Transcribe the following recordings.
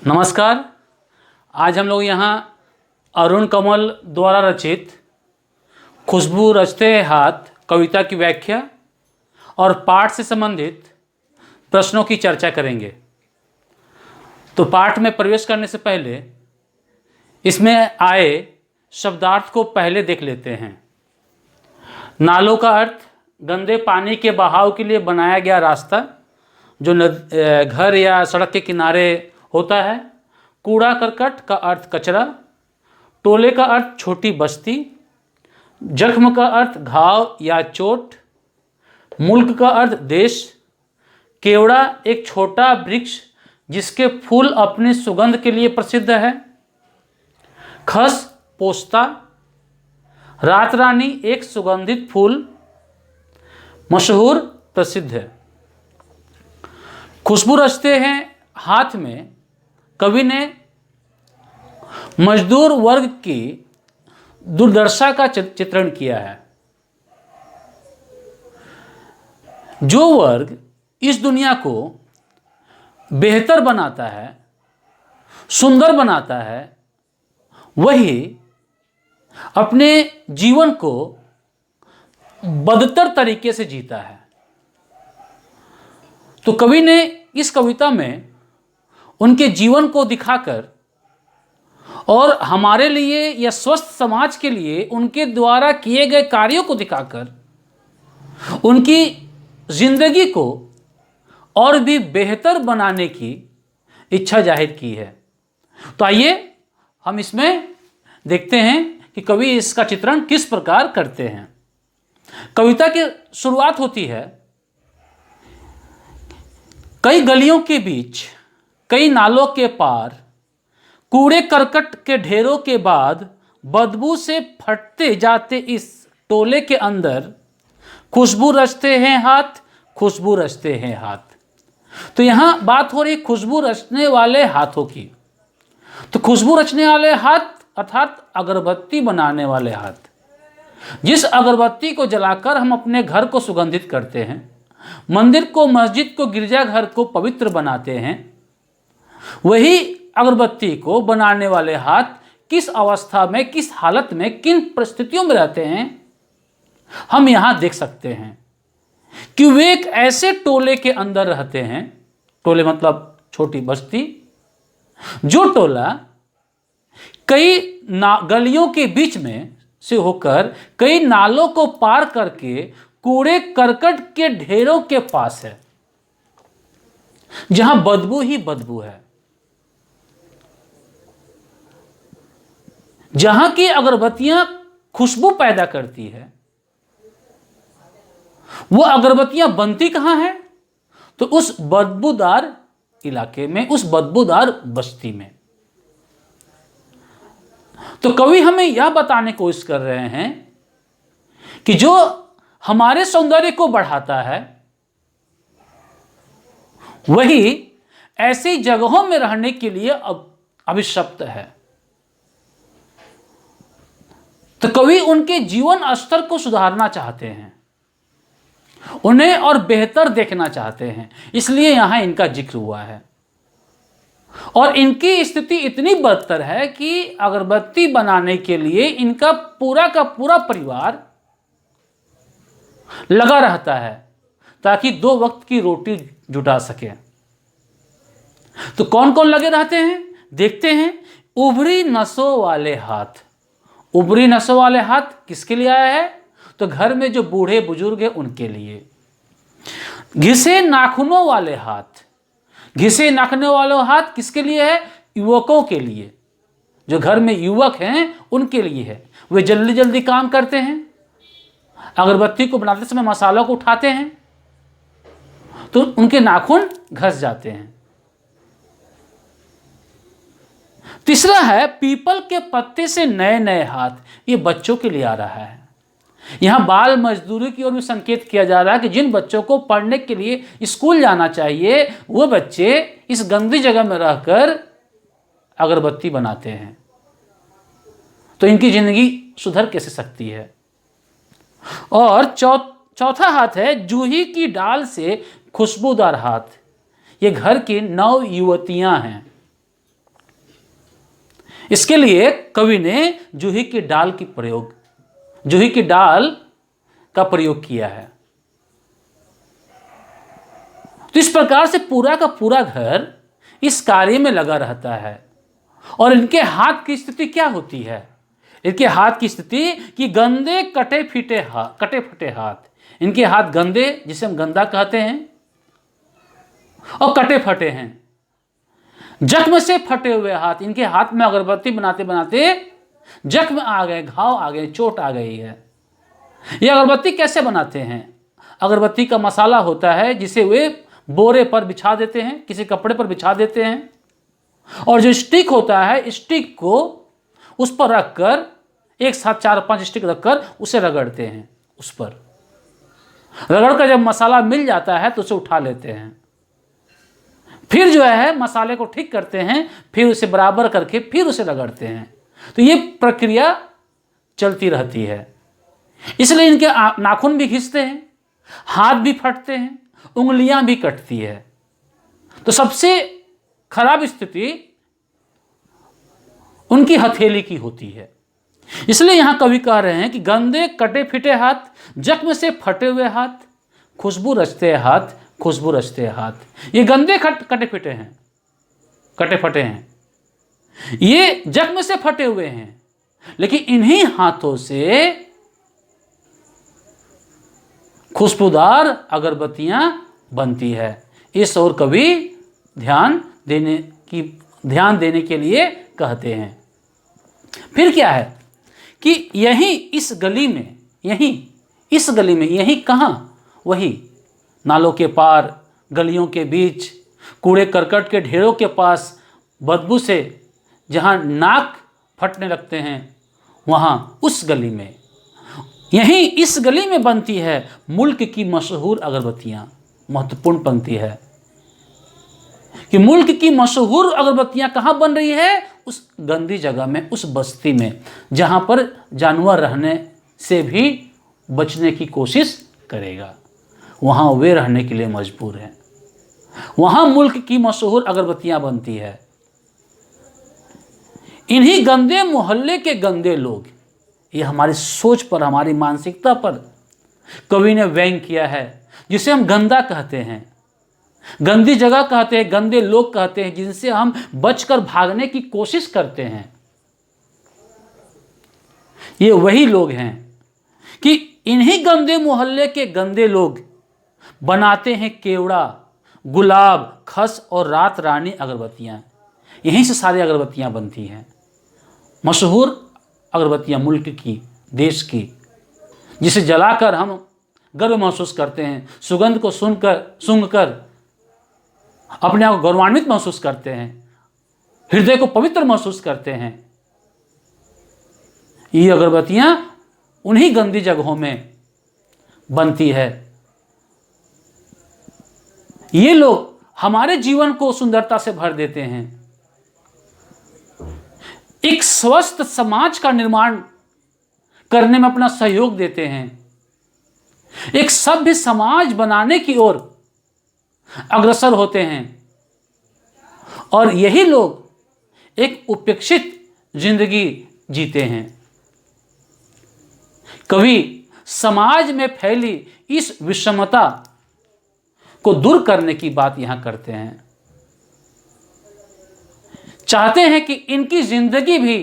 नमस्कार। आज हम लोग यहाँ अरुण कमल द्वारा रचित खुशबू रचते हाथ कविता की व्याख्या और पाठ से संबंधित प्रश्नों की चर्चा करेंगे। तो पाठ में प्रवेश करने से पहले इसमें आए शब्दार्थ को पहले देख लेते हैं। नालों का अर्थ गंदे पानी के बहाव के लिए बनाया गया रास्ता जो घर या सड़क के किनारे होता है। कूड़ा करकट का अर्थ कचरा। टोले का अर्थ छोटी बस्ती। जख्म का अर्थ घाव या चोट। मुल्क का अर्थ देश। केवड़ा एक छोटा वृक्ष जिसके फूल अपनी सुगंध के लिए प्रसिद्ध है। खस पोस्ता। रात रानी एक सुगंधित फूल मशहूर प्रसिद्ध है। खुशबू रचते हैं हाथ में कवि ने मजदूर वर्ग की दुर्दशा का चित्रण किया है। जो वर्ग इस दुनिया को बेहतर बनाता है, सुंदर बनाता है, वही अपने जीवन को बदतर तरीके से जीता है। तो कवि ने इस कविता में उनके जीवन को दिखाकर और हमारे लिए या स्वस्थ समाज के लिए उनके द्वारा किए गए कार्यों को दिखाकर उनकी जिंदगी को और भी बेहतर बनाने की इच्छा जाहिर की है। तो आइए हम इसमें देखते हैं कि कवि इसका चित्रण किस प्रकार करते हैं। कविता की शुरुआत होती है, कई गलियों के बीच, कई नालों के पार, कूड़े करकट के ढेरों के बाद, बदबू से फटते जाते इस टोले के अंदर, खुशबू रचते हैं हाथ, खुशबू रचते हैं हाथ। तो यहाँ बात हो रही खुशबू रचने वाले हाथों की। तो खुशबू रचने वाले हाथ अर्थात अगरबत्ती बनाने वाले हाथ। जिस अगरबत्ती को जलाकर हम अपने घर को सुगंधित करते हैं, मंदिर को, मस्जिद को, गिरजाघर को पवित्र बनाते हैं, वही अगरबत्ती को बनाने वाले हाथ किस अवस्था में, किस हालत में, किन परिस्थितियों में रहते हैं, हम यहां देख सकते हैं कि वे एक ऐसे टोले के अंदर रहते हैं। टोले मतलब छोटी बस्ती। जो टोला कई गलियों के बीच में से होकर कई नालों को पार करके कूड़े करकट के ढेरों के पास है, जहां बदबू ही बदबू है, जहां की अगरबत्तियां खुशबू पैदा करती है। वो अगरबत्तियां बनती कहां है? तो उस बदबूदार इलाके में, उस बदबूदार बस्ती में। तो कवि हमें यह बताने की कोशिश कर रहे हैं कि जो हमारे सौंदर्य को बढ़ाता है, वही ऐसी जगहों में रहने के लिए अभिशप्त है। तो कवि उनके जीवन स्तर को सुधारना चाहते हैं, उन्हें और बेहतर देखना चाहते हैं, इसलिए यहां इनका जिक्र हुआ है। और इनकी स्थिति इतनी बदतर है कि अगरबत्ती बनाने के लिए इनका पूरा का पूरा परिवार लगा रहता है ताकि 2 वक्त की रोटी जुटा सके। तो कौन कौन लगे रहते हैं देखते हैं। उभरी नसों वाले हाथ। उभरी नसों वाले हाथ किसके लिए आया है? तो घर में जो बूढ़े बुजुर्ग हैं उनके लिए। घिसे नाखूनों वाले हाथ। घिसे नाखूनों वाले हाथ किसके लिए है? युवकों के लिए। जो घर में युवक हैं उनके लिए है। वे जल्दी जल्दी काम करते हैं, अगरबत्ती को बनाते समय मसालों को उठाते हैं तो उनके नाखून घस जाते हैं। तीसरा है पीपल के पत्ते से नए नए हाथ। ये बच्चों के लिए आ रहा है। यहां बाल मजदूरी की ओर भी संकेत किया जा रहा है कि जिन बच्चों को पढ़ने के लिए स्कूल जाना चाहिए, वो बच्चे इस गंदी जगह में रहकर अगरबत्ती बनाते हैं। तो इनकी जिंदगी सुधर कैसे सकती है? और चौथा हाथ है जूही की डाल से खुशबूदार हाथ। ये घर की 9 युवतियां हैं। इसके लिए कवि ने जूही की डाल का प्रयोग किया है। तो इस प्रकार से पूरा का पूरा घर इस कार्य में लगा रहता है। और इनके हाथ की स्थिति क्या होती है? इनके हाथ की स्थिति कि गंदे कटे फटे हाथ। इनके हाथ गंदे, जिसे हम गंदा कहते हैं, और कटे फटे हैं, जख्म से फटे हुए हाथ। इनके हाथ में अगरबत्ती बनाते बनाते जख्म आ गए, घाव आ गए, चोट आ गई है। ये अगरबत्ती कैसे बनाते हैं? अगरबत्ती का मसाला होता है जिसे वे बोरे पर बिछा देते हैं, किसी कपड़े पर बिछा देते हैं, और जो स्टिक होता है, स्टिक को उस पर रखकर, एक साथ 4-5 स्टिक रखकर उसे रगड़ते हैं। उस पर रगड़कर जब मसाला मिल जाता है तो उसे उठा लेते हैं। फिर जो है मसाले को ठीक करते हैं, फिर उसे बराबर करके फिर उसे रगड़ते हैं। तो ये प्रक्रिया चलती रहती है। इसलिए इनके नाखून भी घिसते हैं, हाथ भी फटते हैं, उंगलियां भी कटती है। तो सबसे खराब स्थिति उनकी हथेली की होती है। इसलिए यहां कवि कह रहे हैं कि गंदे कटे फिटे हाथ, जख्म से फटे हुए हाथ, खुशबू रचते हाथ। ये गंदे कटे फटे हैं, ये जख्म से फटे हुए हैं, लेकिन इन्हीं हाथों से खुशबूदार अगरबत्तियां बनती है। इस ओर कवि ध्यान देने के लिए कहते हैं। फिर क्या है कि इस गली में कहाँ, वही नालों के पार, गलियों के बीच, कूड़े करकट के ढेरों के पास, बदबू से जहाँ नाक फटने लगते हैं, वहाँ उस गली में, इस गली में बनती है मुल्क की मशहूर अगरबत्तियाँ। महत्वपूर्ण पंक्ति है कि मुल्क की मशहूर अगरबत्तियाँ कहाँ बन रही है? उस गंदी जगह में, उस बस्ती में, जहाँ पर जानवर रहने से भी बचने की कोशिश करेगा, वहाँ वे रहने के लिए मजबूर हैं। वहाँ मुल्क की मशहूर अगरबत्तियाँ बनती है। इन्हीं गंदे मोहल्ले के गंदे लोग, ये हमारी सोच पर, हमारी मानसिकता पर कवि ने व्यंग किया है, जिसे हम गंदा कहते हैं, गंदी जगह कहते हैं, गंदे लोग कहते हैं, जिनसे हम बचकर भागने की कोशिश करते हैं। ये वही लोग हैं कि इन्हीं गंदे मोहल्ले के गंदे लोग बनाते हैं केवड़ा, गुलाब, खस और रात रानी अगरबत्तियाँ। यहीं से सारी अगरबत्तियाँ बनती हैं, मशहूर अगरबत्तियाँ मुल्क की, देश की, जिसे जलाकर हम गर्व महसूस करते हैं, सुगंध को सूंघकर अपने आप को गौरवान्वित महसूस करते हैं, हृदय को पवित्र महसूस करते हैं। ये अगरबत्तियाँ उन्हीं गंदी जगहों में बनती है। ये लोग हमारे जीवन को सुंदरता से भर देते हैं, एक स्वस्थ समाज का निर्माण करने में अपना सहयोग देते हैं, एक सभ्य समाज बनाने की ओर अग्रसर होते हैं। और यही लोग एक उपेक्षित जिंदगी जीते हैं। कवि समाज में फैली इस विषमता को दूर करने की बात यहां करते हैं। चाहते हैं कि इनकी जिंदगी भी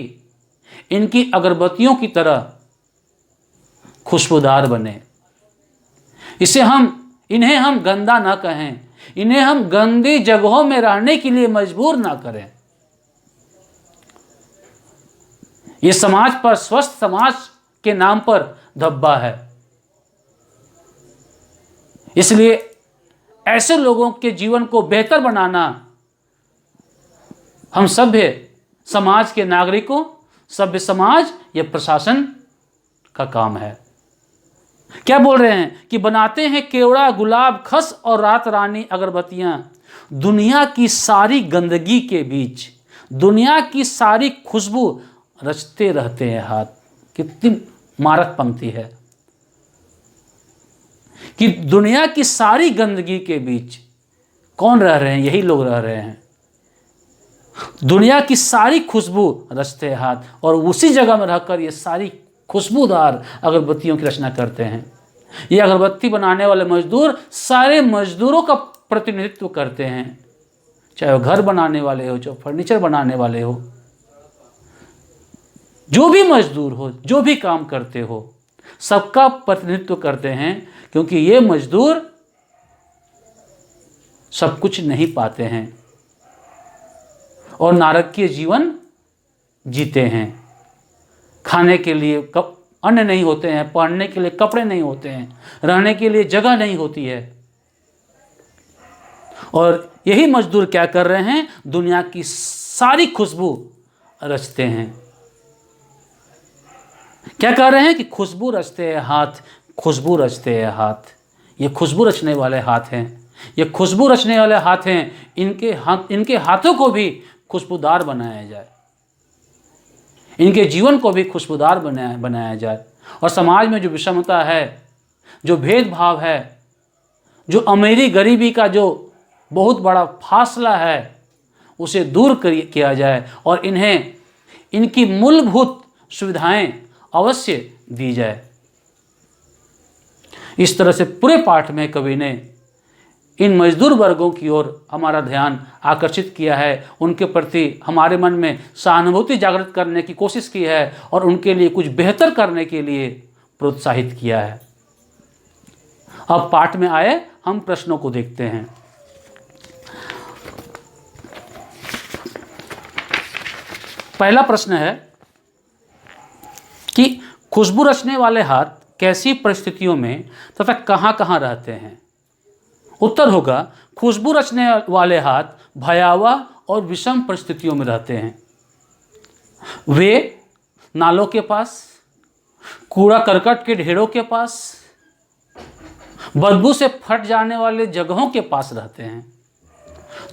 इनकी अगरबत्तियों की तरह खुशबूदार बने। इन्हें हम गंदा ना कहें, इन्हें हम गंदी जगहों में रहने के लिए मजबूर ना करें। ये समाज पर, स्वस्थ समाज के नाम पर धब्बा है। इसलिए ऐसे लोगों के जीवन को बेहतर बनाना हम सभ्य समाज के नागरिकों, सभ्य समाज या प्रशासन का काम है। क्या बोल रहे हैं कि बनाते हैं केवड़ा, गुलाब, खस और रात रानी अगरबत्तियां, दुनिया की सारी गंदगी के बीच, दुनिया की सारी खुशबू रचते रहते हैं हाथ। कितनी मारक पंक्ति है कि दुनिया की सारी गंदगी के बीच कौन रह रहे हैं? यही लोग रह रहे हैं। दुनिया की सारी खुशबू रचते हैं हाथ, और उसी जगह में रहकर ये सारी खुशबूदार अगरबत्तियों की रचना करते हैं। ये अगरबत्ती बनाने वाले मजदूर सारे मजदूरों का प्रतिनिधित्व करते हैं, चाहे वो घर बनाने वाले हो, चाहे फर्नीचर बनाने वाले हो, जो भी मजदूर हो, जो भी काम करते हो, सबका प्रतिनिधित्व करते हैं, क्योंकि ये मजदूर सब कुछ नहीं पाते हैं और नारकीय जीवन जीते हैं। खाने के लिए अन्न नहीं होते हैं, पहनने के लिए कपड़े नहीं होते हैं, रहने के लिए जगह नहीं होती है, और यही मजदूर क्या कर रहे हैं, दुनिया की सारी खुशबू रचते हैं। क्या कर रहे हैं कि खुशबू रचते हैं हाथ, खुशबू रचते हैं हाथ। ये खुशबू रचने वाले हाथ हैं, ये खुशबू रचने वाले हाथ हैं। इनके हाथों को भी खुशबूदार बनाया जाए, इनके जीवन को भी खुशबूदार बनाया जाए, और समाज में जो विषमता है, जो भेदभाव है, जो अमीरी गरीबी का जो बहुत बड़ा फासला है, उसे दूर किया जाए और इन्हें इनकी मूलभूत सुविधाएं अवश्य दी जाए। इस तरह से पूरे पाठ में कवि ने इन मजदूर वर्गों की ओर हमारा ध्यान आकर्षित किया है, उनके प्रति हमारे मन में सहानुभूति जागृत करने की कोशिश की है और उनके लिए कुछ बेहतर करने के लिए प्रोत्साहित किया है। अब पाठ में आए हम प्रश्नों को देखते हैं। पहला प्रश्न है कि खुशबू रचने वाले हाथ कैसी परिस्थितियों में तथा कहाँ कहाँ रहते हैं। उत्तर होगा, खुशबू रचने वाले हाथ भयावह और विषम परिस्थितियों में रहते हैं। वे नालों के पास, कूड़ा करकट के ढेरों के पास, बदबू से फट जाने वाले जगहों के पास रहते हैं।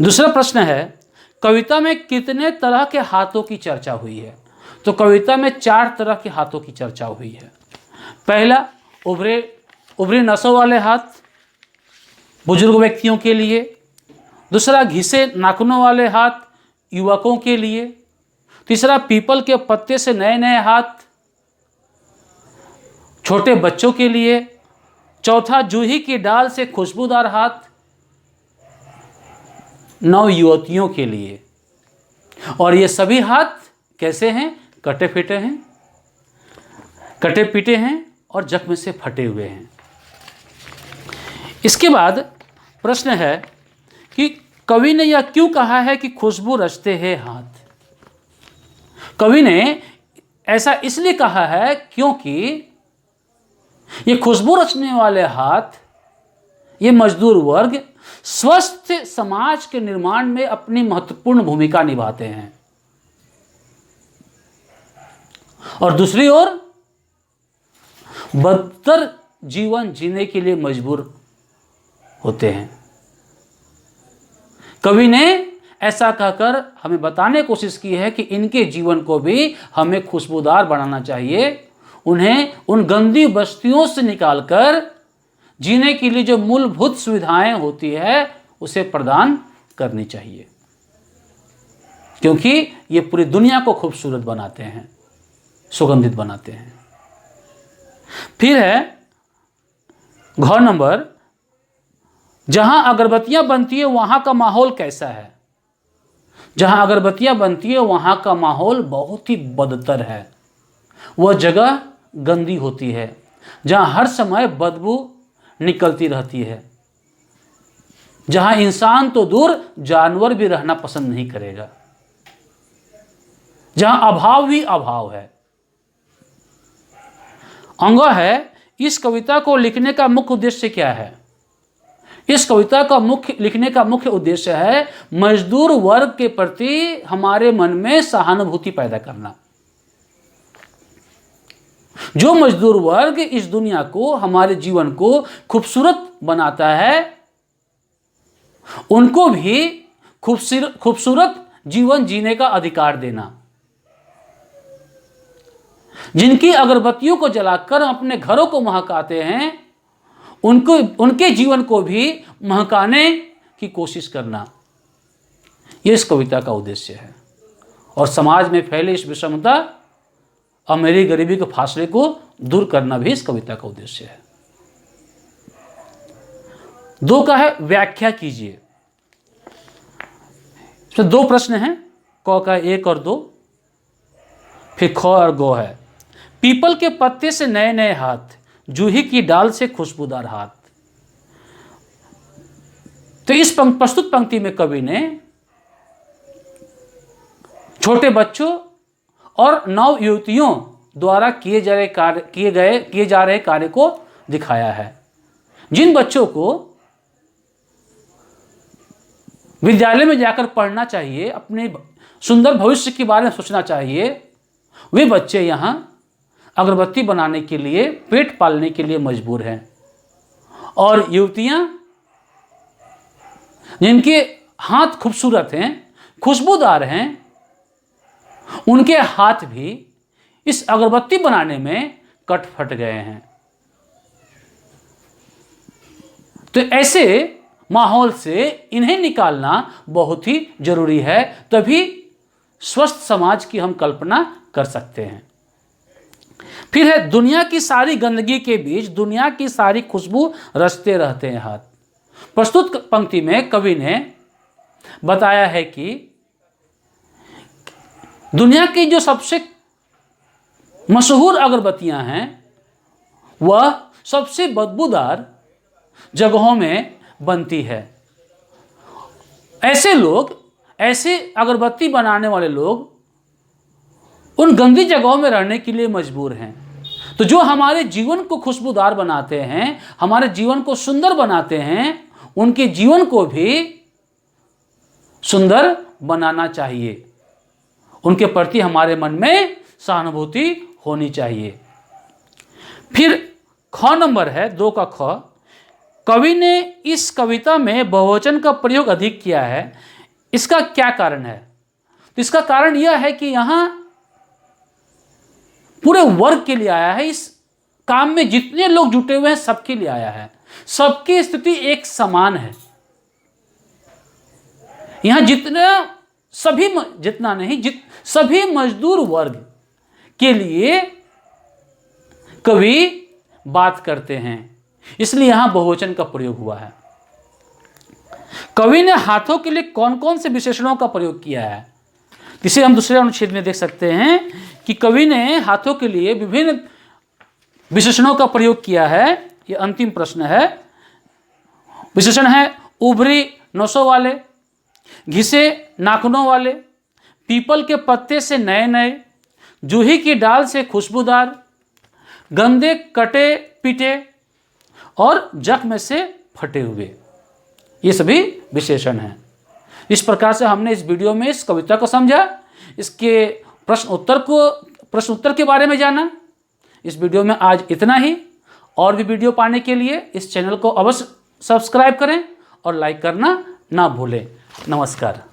दूसरा प्रश्न है, कविता में कितने तरह के हाथों की चर्चा हुई है। तो कविता में 4 तरह के हाथों की चर्चा हुई है। पहला, उभरे नसों वाले हाथ, बुजुर्ग व्यक्तियों के लिए। दूसरा, घिसे नाखूनों वाले हाथ, युवकों के लिए। तीसरा, पीपल के पत्ते से नए नए हाथ, छोटे बच्चों के लिए। चौथा, जूही की डाल से खुशबूदार हाथ, नव युवतियों के लिए। और ये सभी हाथ कैसे हैं? कटे फिटे हैं, कटे पीटे हैं और जख्म से फटे हुए हैं। इसके बाद प्रश्न है कि कवि ने यह क्यों कहा है कि खुशबू रचते हैं हाथ। कवि ने ऐसा इसलिए कहा है क्योंकि ये खुशबू रचने वाले हाथ, ये मजदूर वर्ग स्वस्थ समाज के निर्माण में अपनी महत्वपूर्ण भूमिका निभाते हैं, और दूसरी ओर बदतर जीवन जीने के लिए मजबूर होते हैं। कवि ने ऐसा कहकर हमें बताने की कोशिश की है कि इनके जीवन को भी हमें खुशबूदार बनाना चाहिए, उन्हें उन गंदी बस्तियों से निकालकर जीने के लिए जो मूलभूत सुविधाएं होती है उसे प्रदान करनी चाहिए, क्योंकि ये पूरी दुनिया को खूबसूरत बनाते हैं, सुगंधित बनाते हैं। फिर है घ नंबर, जहां अगरबत्तियां बनती है वहां का माहौल कैसा है। जहां अगरबत्तियां बनती है वहां का माहौल बहुत ही बदतर है, वह जगह गंदी होती है, जहां हर समय बदबू निकलती रहती है, जहां इंसान तो दूर जानवर भी रहना पसंद नहीं करेगा, जहां अभाव ही अभाव है। अंग है, इस कविता को लिखने का मुख्य उद्देश्य क्या है। इस कविता का लिखने का मुख्य उद्देश्य है मजदूर वर्ग के प्रति हमारे मन में सहानुभूति पैदा करना। जो मजदूर वर्ग इस दुनिया को, हमारे जीवन को खूबसूरत बनाता है, उनको भी खूबसूरत जीवन जीने का अधिकार देना। जिनकी अगरबत्तियों को जलाकर अपने घरों को महकाते हैं, उनके जीवन को भी महकाने की कोशिश करना, ये इस कविता का उद्देश्य है। और समाज में फैले इस विषमता, अमीरी गरीबी के फासले को दूर करना भी इस कविता का उद्देश्य है। 2 का है व्याख्या कीजिए। इसमें 2 प्रश्न हैं, क का 1 और 2, फिर ख और गो है। पीपल के पत्ते से नए नए हाथ, जूही की डाल से खुशबूदार हाथ। तो इस प्रस्तुत पंक्ति में कवि ने छोटे बच्चों और नव युवतियों द्वारा किए जा रहे कार्य को दिखाया है। जिन बच्चों को विद्यालय में जाकर पढ़ना चाहिए, अपने सुंदर भविष्य के बारे में सोचना चाहिए, वे बच्चे यहाँ अगरबत्ती बनाने के लिए, पेट पालने के लिए मजबूर हैं। और युवतियाँ जिनके हाथ खूबसूरत हैं, खुशबूदार हैं, उनके हाथ भी इस अगरबत्ती बनाने में कट फट गए हैं। तो ऐसे माहौल से इन्हें निकालना बहुत ही जरूरी है, तभी स्वस्थ समाज की हम कल्पना कर सकते हैं। फिर है दुनिया की सारी गंदगी के बीच दुनिया की सारी खुशबू रचते रहते हैं हाथ। प्रस्तुत पंक्ति में कवि ने बताया है कि दुनिया की जो सबसे मशहूर अगरबत्तियां हैं वह सबसे बदबूदार जगहों में बनती है। ऐसे लोग, ऐसे अगरबत्ती बनाने वाले लोग उन गंदी जगहों में रहने के लिए मजबूर हैं। तो जो हमारे जीवन को खुशबूदार बनाते हैं, हमारे जीवन को सुंदर बनाते हैं, उनके जीवन को भी सुंदर बनाना चाहिए। उनके प्रति हमारे मन में सहानुभूति होनी चाहिए। फिर ख नंबर है, 2 का ख। कवि ने इस कविता में बहुवचन का प्रयोग अधिक किया है। इसका क्या कारण है? तो इसका कारण यह है कि यहाँ पूरे वर्ग के लिए आया है। इस काम में जितने लोग जुटे हुए हैं सबके लिए आया है। सबकी स्थिति एक समान है। यहां सभी मजदूर वर्ग के लिए कवि बात करते हैं, इसलिए यहां बहुवचन का प्रयोग हुआ है। कवि ने हाथों के लिए कौन कौन से विशेषणों का प्रयोग किया है, इसे हम दूसरे अनुच्छेद में देख सकते हैं कि कवि ने हाथों के लिए विभिन्न विशेषणों का प्रयोग किया है। यह अंतिम प्रश्न है। विशेषण है उभरी नसों वाले, घिसे नाखूनों वाले, पीपल के पत्ते से नए नए, जूही की डाल से खुशबूदार, गंदे कटे पीटे और जख्म से फटे हुए। ये सभी विशेषण हैं। इस प्रकार से हमने इस वीडियो में इस कविता को समझा, इसके प्रश्न उत्तर के बारे में जाना। इस वीडियो में आज इतना ही। और भी वीडियो पाने के लिए इस चैनल को अवश्य सब्सक्राइब करें और लाइक करना ना भूलें। नमस्कार।